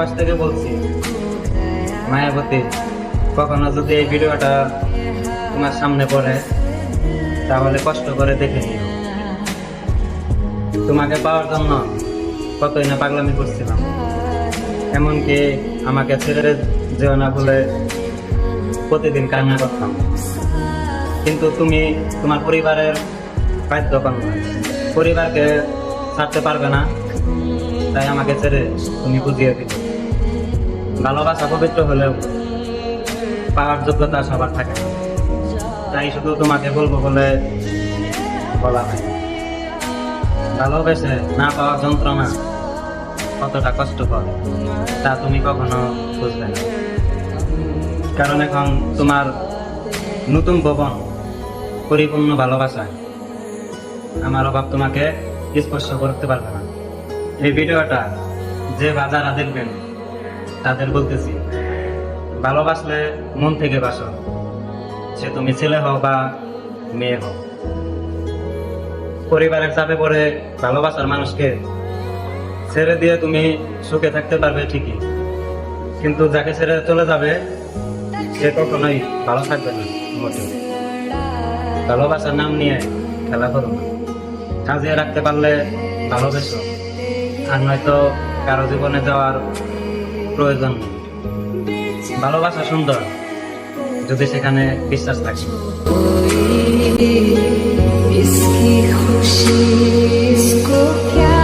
প্রবাস থেকে বলছি, মায়াবতী, কখনো যদি এই ভিডিওটা তোমার সামনে পড়ে তাহলে কষ্ট করে দেখে নিও। তোমাকে পাওয়ার জন্য কতই না পাগলামি করছিলাম, এমনকি আমাকে ছেড়ে যেও না বলে প্রতিদিন কান্না করতাম, কিন্তু তুমি তোমার পরিবারের বাধ্যকন্যা, পরিবারকে ছাড়তে পারবে না, তাই আমাকে ছেড়ে তুমি বুঝিয়ে দিলে। ভালোবাসা পবিত্র হলেও পাওয়ার যোগ্যতা সবার থাকে না, তাই শুধু তোমাকে বলবো বলে বলা হয়। ভালোবেসে না পাওয়ার যন্ত্রণা কতটা কষ্টকর তা তুমি কখনো বুঝবে না, কারণ এখন তোমার নতুন ভবন পরিপূর্ণ ভালোবাসায় আমার অভাব তোমাকে স্পর্শ করতে পারবে না। এই ভিডিওটা যে বাজারা দেখবেন তাদের বলতেছি, ভালোবাসলে মন থেকে বাসো, সে তুমি ছেলে হও বা মেয়ে হও। পরিবারের চাপে পড়ে ভালোবাসার মানুষকে ছেড়ে দিয়ে তুমি সুখে থাকতে পারবে ঠিকই, কিন্তু যাকে ছেড়ে চলে যাবে সে কখনোই ভালো থাকবে না মোটেও। ভালোবাসার নাম নিয়ে খেলা করো না, সাজিয়ে রাখতে পারলে ভালোবেসো, আর নয়তো কারো জীবনে যাওয়ার প্রয়োজন নেই। ভালোবাসা সুন্দর যদি সেখানে বিশ্বাস থাকে। इसकी खुशी इसको क्या